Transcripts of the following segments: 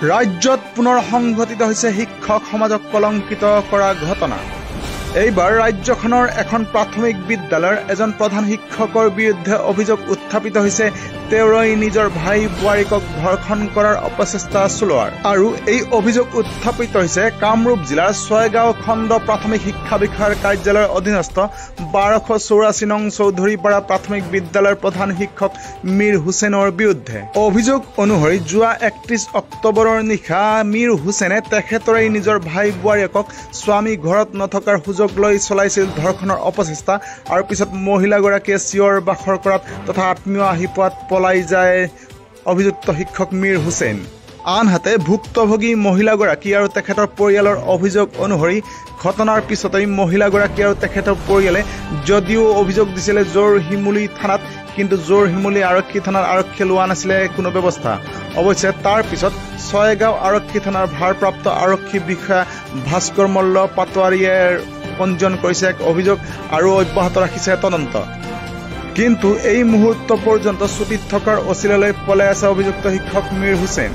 ৰাজ্যত পুনৰ সংঘটিত হৈছে শিক্ষক সমাজক কলংকিত কৰা ঘটনা। এইবাৰ ৰাজ্যখনৰ এখন প্ৰাথমিক বিদ্যালয়ৰ এজন প্ৰধান শিক্ষকৰ বিৰুদ্ধে অভিযোগ উত্থাপিত হৈছে তেওঁৰই নিজৰ ভাই বোৱাৰীকক ধৰ্ষণ কৰাৰ অপচেষ্টা চলোৱাৰ। আৰু এই অভিযোগ উত্থাপিত হৈছে কামৰূপ জিলাৰ ছয়গাঁও খণ্ড প্ৰাথমিক শিক্ষা বিষয়াৰ কাৰ্যালয়ৰ অধীনস্থ 1284 নং চৌধুৰীপাৰা প্ৰাথমিক বিদ্যালয়ৰ প্ৰধান শিক্ষক মীৰ হুছেইনৰ বিৰুদ্ধে। অভিযোগ অনুসৰি যোৱা 31 অক্টোবৰৰ নিশা মীৰ হুছেইনে তেখেতৰেই নিজৰ ভাই বোৱাৰীয়েকক স্বামী ঘৰত নথকাৰ সুযোগ লৈ চলাইছিল ধৰ্ষণৰ অপচেষ্টা আৰু পিছত মহিলাগৰাকীয়ে চিঞৰ বাখৰ কৰাত তথা আত্মীয় আহি পোৱাত পলাই যায় অভিযুক্ত শিক্ষক মীৰ হুছেইন। আনহাতে ভুক্তভোগী মহিলাগৰাকী আৰু তেখেতৰ পৰিয়ালৰ অভিযোগ অনুসৰি ঘটনাৰ পিছতেই মহিলাগৰাকী আৰু তেখেতৰ পৰিয়ালে যদিও অভিযোগ দিছিলে জোৰশিমুলী থানাত, কিন্তু জোৰশিমুলী আৰক্ষী থানাৰ আৰক্ষীয়ে লোৱা নাছিলে কোনো ব্যৱস্থা। অৱশ্যে তাৰ পিছত ছয়গাঁও আৰক্ষী থানাৰ ভাৰপ্ৰাপ্ত আৰক্ষী বিষয়া ভাস্কৰ মল্ল পাটোৱাৰীয়ে পঞ্জীয়ন কৰিছে এক অভিযোগ আৰু অব্যাহত ৰাখিছে তদন্ত। কিন্তু এই মুহূৰ্ত পৰ্যন্ত ছুটিত থকাৰ অচিলালৈ পলাই আছে অভিযুক্ত শিক্ষক মীৰ হুছেইন।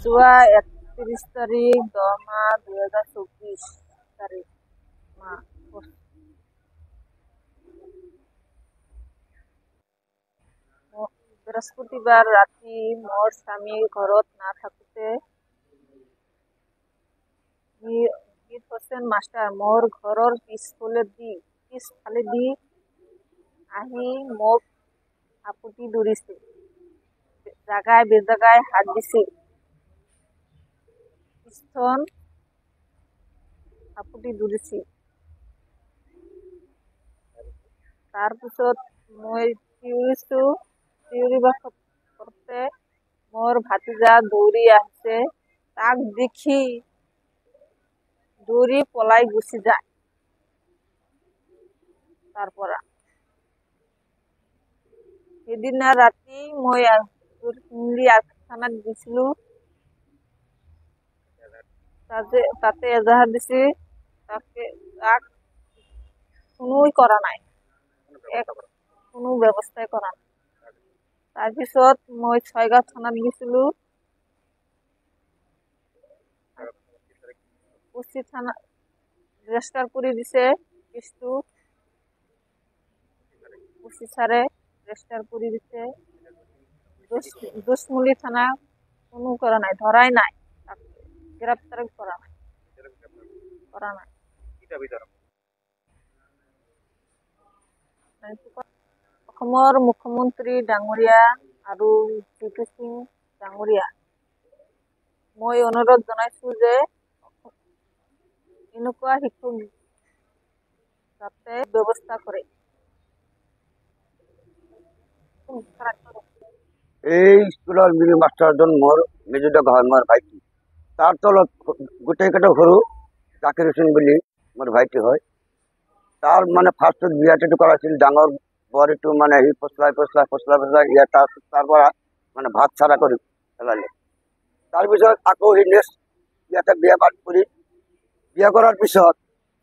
যোৱা 31 তাৰিখ 10 মাহ 2024 তাৰিখ বৃহস্পতিবাৰ ৰাতি মোৰ স্বামী ঘৰত নাথাকোতে মীৰ হুছেইন মাষ্টাৰ মোৰ ঘৰৰ পিছফালে দি আহি মোক হাপুতি ধৰিছিল, জাগায় বেজাগায় হাত দিছিল, পিছন হাপুতি ধৰিছিল। তাৰপিছত মই চিঞৰিব কৰোঁতে মোৰ ভাতিজা দৌৰি আহিছে, তাক দেখি দৌৰি পলাই গুচি যায়। তাৰ পৰা সেইদিনা ৰাতি মই থানাত গৈছিলো, তাতে এজাহাৰ দিছি, তাক কোনোই কৰা নাই, কোনো ব্যৱস্থাই কৰা নাই। তাৰপিছত মই ছয়গাঁও থানাত গৈছিলো, থানা ৰেজিষ্টাৰ কৰি দিছে কেছটো, ছাৰে ৰেজিষ্টাৰ কৰি দিছে। জোৰশিমুলী থানা কোনো কৰা নাই, ধৰাই নাই, গ্ৰেপ্তাৰ কৰা নাই। অসমৰ মুখ্যমন্ত্ৰী ডাঙৰীয়া আৰু জিতু সিং ডাঙৰীয়া মই অনুৰোধ জনাইছো যে এনেকুৱা শিক্ষক যাতে ব্যৱস্থা কৰে। এই স্কুলৰ মিনি মাষ্টাৰজন মোৰ মেজুদক হয়, মোৰ ভাইটি। তাৰ তলত গোটেইকেইটা সৰু জাকিৰ হুছেইন বুলি মোৰ ভাইটি হয়। তাৰ মানে ফাৰ্ষ্টত বিয়াটো কৰাইছিল, ডাঙৰ বোৱাৰীটো মানে সি পচলাই ইয়াত তাৰ পৰা মানে ভাত চাৰা কৰি পেলালে। তাৰপিছত আকৌ সি নেক্সট ইয়াতে বিয়া পাত কৰি বিয়া কৰাৰ পিছত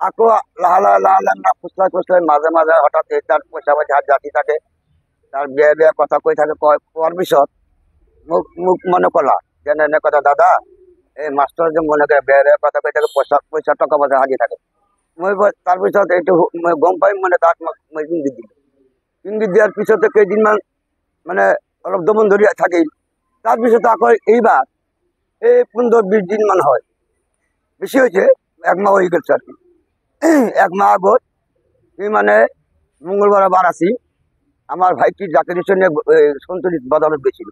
আকৌ লাহে লাহে ফুচলাই মাজে মাজে হঠাৎ তাৰ পইচা হাত জাতি থাকে, তাৰ বেয়া কথা কৈ থাকে। কোৱাৰ পিছত মোক মানে ক'লা যে এনে কথা, দাদা এই মাষ্টৰ যে মনে বেয়া কথা কৈ থাকে, পইচা টকা পইচা সাজি থাকে। মই তাৰপিছত এইটো মই গম পাই মানে তাক মই ইংগিত দিলোঁ। ইংগিত দিয়াৰ পিছতে কেইদিনমান মানে অলপ দমন ধৰি থাকিল। তাৰপিছত আকৌ এইবাৰ এই 15-20 দিন মান হয়, বেছি হৈছে, 1 মাহ হৈ গেছে আর কি। 1 মাহ আগত সি মানে মঙ্গলবার বার আসি আমার ভাইটি জাকির হুছেইনে সন্তুলিত বাজারত গেছিল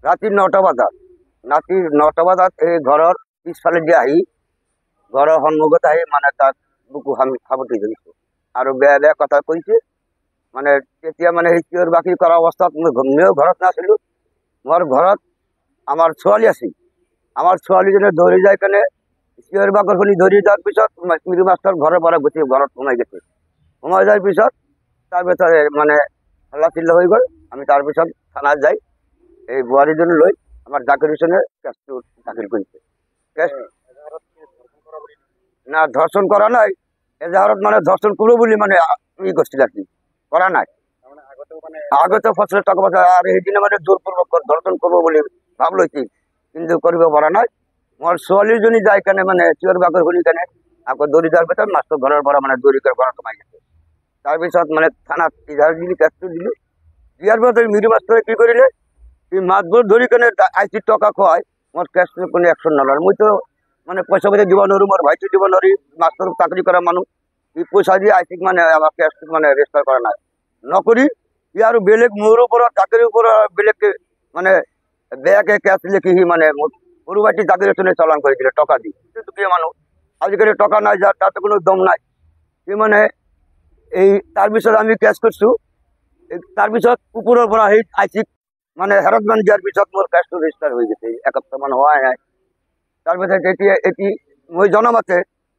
রাতি 9টা বাজাত। রাতি 9টা বাজাত এই ঘৰৰ পিছফালে দিয়ে আহি ঘৰৰ সন্মুখত আহি মানে তাক বুকু সাবটি ধৰিছে আৰু বেয়া কথা কৈছে। মানে তেতিয়া মানে সেই চিঞৰ বাখৰি কৰা অৱস্থাত ময়ো ঘৰত নাছিলোঁ। মোৰ ঘৰত আমাৰ ছোৱালী আছিল, আমাৰ ছোৱালীজনে দৌৰি যায় কাৰণে চিঞৰ বাখৰ শুনি দৌৰি যোৱাৰ পিছত মিৰু মাষ্টৰ ঘৰৰ পৰা গুচি ঘৰত সোমাই গেছে। সোমাই যোৱাৰ পিছত তাৰপিছত মানে হাল্লা চিল্লা হৈ গ'ল। আমি তাৰপিছত থানাত যাই এই বোৱাৰীজন লৈ আমাৰ জাকিৰ হুছেইনে কেছটো দাখিল কৰিছে। না ধৰ্ষণ কৰা নাই, এজাহাৰত মানে ধৰ্ষণ কৰোঁ বুলি মানে ই কৰিছিল আৰ কি, কৰা নাই। আগতে ফসলেৰ টাকা পয়সা আৰ সেইদিনে মানে জোৰপূৰ্বক ধৰ্ষণ কৰবো বলে ভাব লইছি। কিন্তু কৰিব পৰা নাই। মোৰ ছোৱালীজনী যাই কেনে মানে চিঞৰ বাখৰ শুনি কেনে আকৌ দৌৰি যোৱাৰ পিছত মাছটো ঘৰৰ পৰা মানে দৌৰি কৰি ঘৰত সোমাই গৈছে। তাৰপিছত মানে থানাত ইজাহাৰ দিলি, কেছটো দিলোঁ। দিয়াৰ পিছত মিৰি মাষ্টৰে কি কৰিলে, এই মাছবোৰ ধৰি কেনে আইচি টকা খুৱাই মোৰ কেছটো কোনো একশ্যন নলয়। মইতো মানে পইচা পইচা দিব নোৱাৰোঁ, মোৰ ভাইটো দিব নোৱাৰি, মাষ্টৰ চাকৰি কৰা মানুহ। ই পইচা দি আইচিক মানে আমাৰ কেছটো মানে ৰেজিষ্টাৰ কৰা নাই। নকৰি ই আৰু বেলেগ মোৰ ওপৰত চাকৰিৰ ওপৰত বেলেগকে মানে বেয়াকে কেছ লিখি সি মানে মোৰ সৰু ভাইটি চাকৰি চালান কৰি দিলে টকা দি। দুখীয়া মানুহ, আজিকালি টকা নাই, যাৰ তাতে কোনো দম নাই। সি মানে এই তাৰপিছত আমি কেছ কৰিছোঁ। তাৰপিছত ওপৰৰ পৰা সেই আইচিক মানে হেৰাছমেণ্ট দিয়াৰ পিছত মোৰ কেছটো ৰেজিষ্টাৰ হৈ গৈছে। এসপ্তাহমান হোৱাই নাই। তাৰপিছত এতিয়া মই জনামতে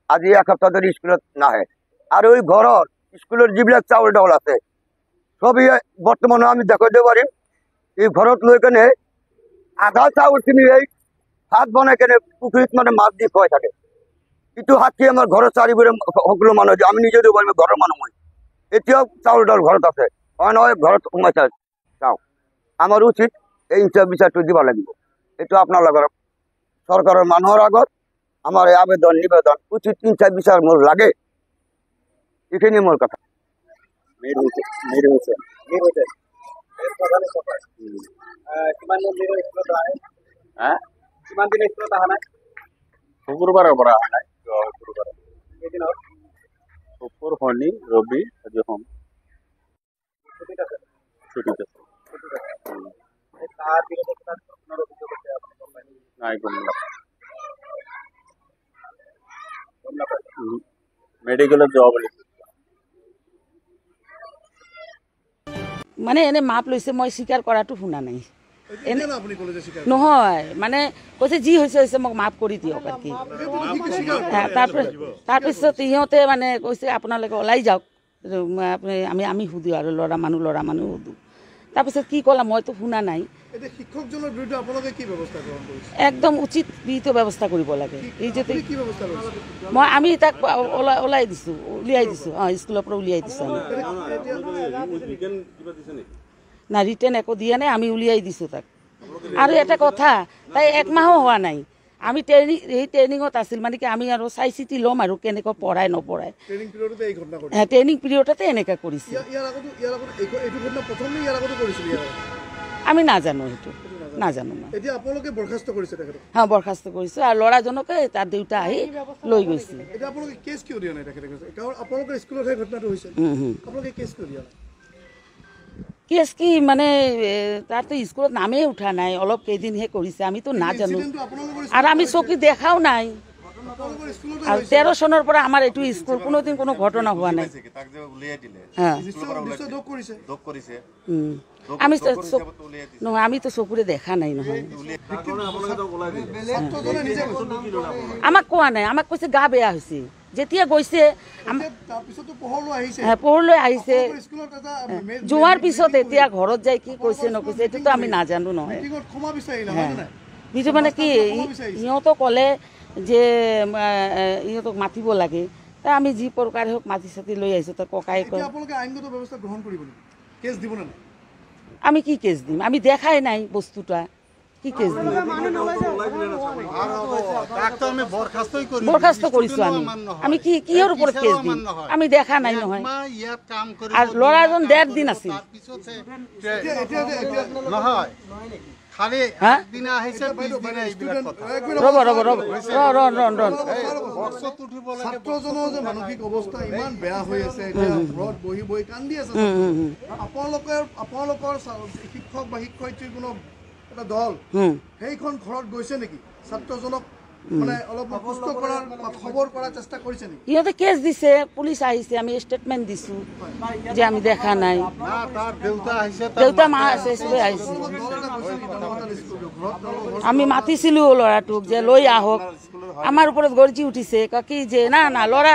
আজি এসপ্তাহ ধৰি স্কুলত নাহে। আৰু এই ঘৰৰ স্কুলৰ যিবিলাক চাউল ডাউল আছে সব বৰ্তমানে আমি দেখাই দিব পাৰিম। এই ঘৰত লৈ কেনে আধা চাউলখিনি এই ভাত বনাই কেনে পুখুৰীত মানে মাছ দি খুৱাই থাকে। ইটো সাক্ষী আমাৰ ঘৰৰ চাৰিবোৰে সকলো মানুহ, আমি নিজে দিব পাৰিম, ঘৰৰ মানুহ মই। এতিয়াও চাউল ডাউল ঘৰত আছে, হয় নহয় ঘৰত সোমাইছে চাওঁ। আমাৰ উচিত এই হিচাপ বিচাৰটো দিব লাগিব। এইটো আপোনালোকৰ চৰকাৰৰ মানুহৰ আগত আমাৰ এই আবেদন নিবেদন, উচিত হিচাপ বিচাৰ মোৰ লাগে। এইখিনি মোৰ কথা। শুকুৰবাৰৰ পৰা অহা নাই, শুকুৰ, শনি, ৰবি, আজি সোম ছুটিত আছে। নাই, গম নাপায়। মেডিকেলত যোৱা বুলি মানে এনে মাপ লৈছে, মই স্বীকাৰ কৰাটো শুনা নাই। নহয় মানে কৈছে যি হৈছে হৈছে মোক মাফ কৰি দিয়ক আৰু কি। তাৰপিছত সিহঁতে মানে কৈছে আপোনালোকে ওলাই যাওক, আমি সুধো আৰু ল'ৰা মানুহ সুধো। তাৰপিছত কি ক'লা মইতো শুনা নাই। শিক্ষকজনৰ বিৰুদ্ধে আপোনালোকে কি ব্যৱস্থা গ্ৰহণ কৰিছে? একদম উচিত বিহিত ব্যৱস্থা কৰিব লাগে। এই যে আমি তাক উলিয়াই দিছোঁ, স্কুলৰ পৰা উলিয়াই দিছোঁ। না ৰিটাৰ্ণ একো দিয়া নাই, আমি উলিয়াই দিছোঁ তাক। আৰু এটা কথা, তাই একমাহো হোৱা নাই, আমি ট্ৰেইনিঙত আছিল, মানে কি আমি আৰু চাই চিতি ল'ম আৰু কেনেকৈ পঢ়াই নপঢ়াই। ট্ৰেইনিং পিৰিয়ডতে এনেকৈ কৰিছে। আমি নাজানো, সেইটো নাজানো মই। হা, বৰখাস্ত কৰিছোঁ। আৰু ল'ৰাজনকে তাৰ দেউতা আহি লৈ গৈছিল। কেছ কি মানে তাতো স্কুলত নামেই উঠা নাই, অলপ কেইদিনহে কৰিছে, আমিতো নাজানো। আৰু আমি চকী দেখাও নাই। আৰু 13 চনৰ পৰা আমাৰ এইটো স্কুল কোনোদিন কোনো ঘটনা হোৱা নাই। নহয়, আমিতো চকুৰে দেখা নাই নহয়। আমাক কোৱা নাই, আমাক কৈছে গা বেয়া হৈছে। যেতিয়া গৈছে পোহৰলৈ আহিছে, যোৱাৰ পিছত এতিয়া ঘৰত যাই কি কৈছে নকৈছে এইটোতো আমি নাজানো নহয়। বিজু মানে কি সিহঁতক ক'লে যে ইহঁতক মাতিব লাগে, তা আমি যি প্ৰকাৰে হওক মাতি চাতি লৈ আহিছোঁ। তাৰ ককাই কয় আমি কি কেছ দিম, আমি দেখাই নাই বস্তুটা, কি কেছ দিম। বৰখাস্ত কৰিছোঁ আমি কি কিহৰ ওপৰত কেছ দিম, আমি দেখা নাই নহয়। আৰু ল'ৰাজন 1.5 দিন আছিল। মানসিক অৱস্থা ইমান বেয়া হৈ আছে, ঘৰত বহি বহি কান্দি আছে। আপোনালোকৰ শিক্ষক বা শিক্ষয়িত্ৰীৰ কোনো এটা দল সেইখন ঘৰত গৈছে নেকি? ছাত্ৰজনক মানে অলপ সুস্থ কৰাৰ খবৰ কৰাৰ চেষ্টা কৰিছে নেকি? সিহঁতে কেছ দিছে, পুলিচ আহিছে, আমি ষ্টেটমেণ্ট দিছোঁ যে আমি দেখা নাই। দেউতা মা আছে, চবেই আহিছে। আমি মাতিছিলোঁ ল'ৰাটোক যে লৈ আহক, আমাৰ ওপৰত গৰ্জি উঠিছে, কি যে না না ল'ৰা